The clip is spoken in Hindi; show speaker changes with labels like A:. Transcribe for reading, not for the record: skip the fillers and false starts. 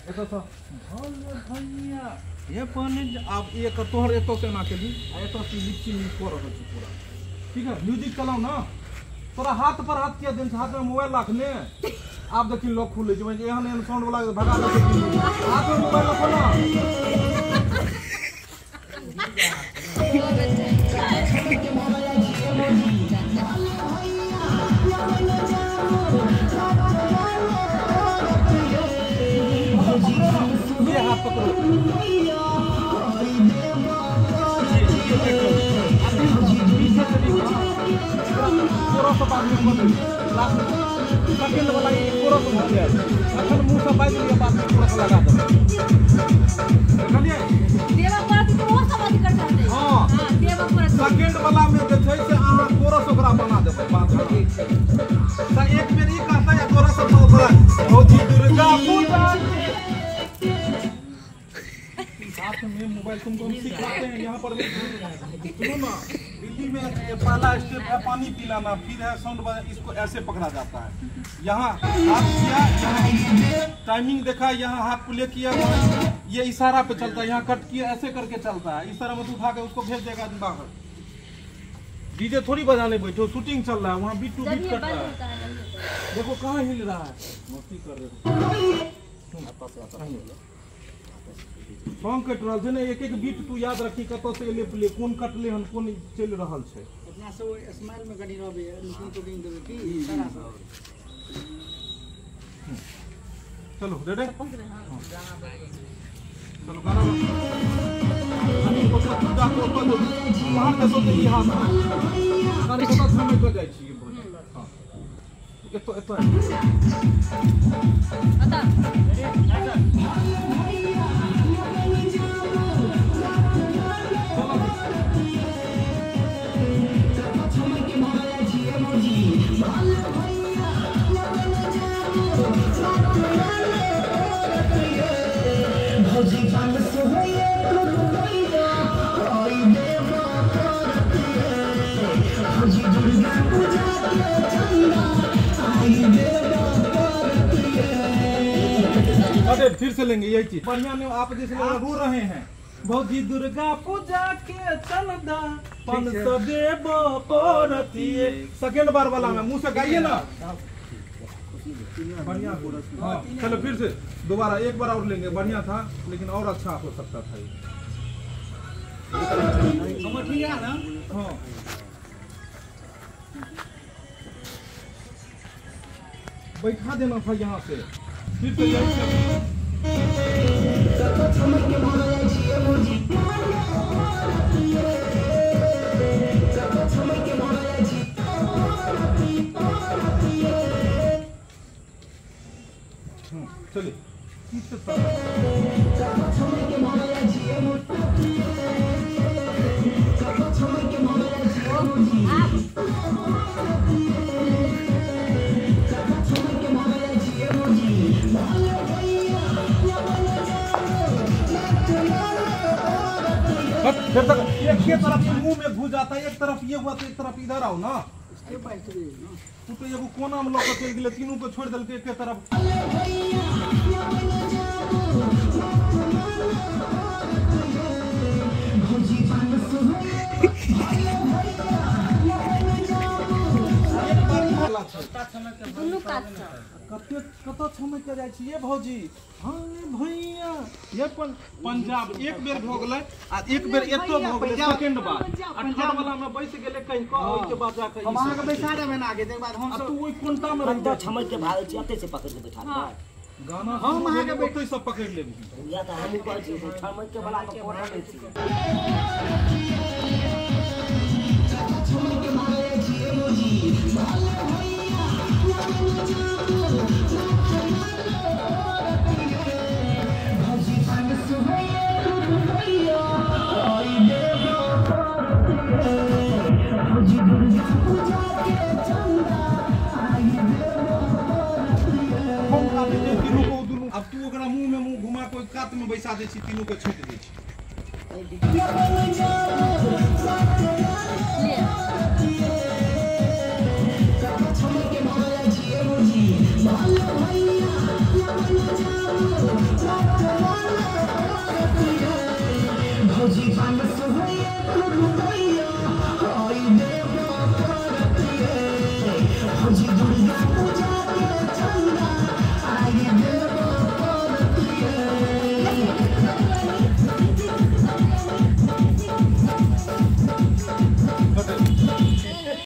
A: एतो तो भले भैया ये पानी अब एक तोहर एतो से ना केली एतो से लिखी लिख को रहल छी पूरा ठीक है म्यूजिक चलाओ ना तोरा हाथ पर हाथ किया दिन हाथ में मोबाइल रखने आप देखी लोग खुले जे एहन एहन साउंड वाला भगा दे हाथ में मोबाइल रखो ना ये हाथ पकड़ो पूरा सब आदमी को लास्ट सेकंड वाला ये पूरा सब हो गया अखन मुंह से बाइक लिए बात में पूरा लगा दो देखलिए
B: देवा पर तो वो समाधि कर जाते
A: हां
B: देवा पर
A: सेकंड वाला में जे छै से अहाँ पूरा ओकरा बना देबै बात है त एक बेर ई कहता है तोरा सब ओकरा भौजी दुर्गा पूजा साथ में मोबाइल तुमको हम सिखाते हैं यहाँ पर सुनो ना दिल्ली में पहला स्टेप है पानी पिलाना फिर है साउंड इसको ऐसे पकड़ा जाता है यहाँ हाथ किया टाइमिंग देखा यहाँ हाथ प्ले किया ये इशारा पे चलता है यहाँ कट किया ऐसे करके चलता है इस तरह मत उठा के उसको भेज देगा बाहर डीजे थोड़ी बजाने बैठो शूटिंग चल रहा है वहाँ बीट टू बीट कट रहा है देखो कहाँ हिल रहा है मस्ती कर रहे सॉन्ग कट रहा है ना एक एक बीट तू याद रखी कत से एले प्ले कौन कटले हन कौन चल रहल छै
C: अपना सब स्माइल में कनी रहबे लुकिंग टुकिंग देबे की सारा
A: चलो रेडी चलो गाना वहां पे सोचे कि हां सारे पता समय को जाय छी हां एतो एतो
B: आता
A: अरे फिर से लेंगे यही चीज बढ़िया में आप जैसे रो रहे हैं भौजी दुर्गा पूजा के चलदा पन सदेव पोरतिए सेकंड बार वाला में मुंह से गाइए ना बढ़िया हाँ चलो फिर से दोबारा एक बार और लेंगे बढ़िया था लेकिन और अच्छा हो सकता था
C: समझ ठीक है ना
A: हाँ बैठा देना था यहाँ से फिर से चलिए फिर तक एक के तरफ मुंह में घुस जाता है एक तरफ ये हुआ तो एक तरफ इधर आओ ना तू तो एगो कोना में लोग चल गेले तीनों को छोड़ देलके एक के तरफ कत समय के जाय छी ये भौजी हां भैया ये पंजाब एक बेर भ गेलै आ एक बेर एतो भ गेलै सेकंड बार अठार वाला में बैस गेलै कहीं का ओइ के बाद जाके
C: हम अहाँ के बैठा देबे ना आगे तक बाद हम
A: तू ओइ कोनटा में रह जा
D: छमक के भाग छी अते से पकड़ के बैठा दे
A: गाना हम अहाँ के बैठै सब पकड़ लेबी
D: या त हम कहै छी छमक के वाला के कोठा दै छी
A: अब तू ओकरा मुंह में मुंह घुमा कोई कात में बैसा दे छी तीनों को छेट दे छी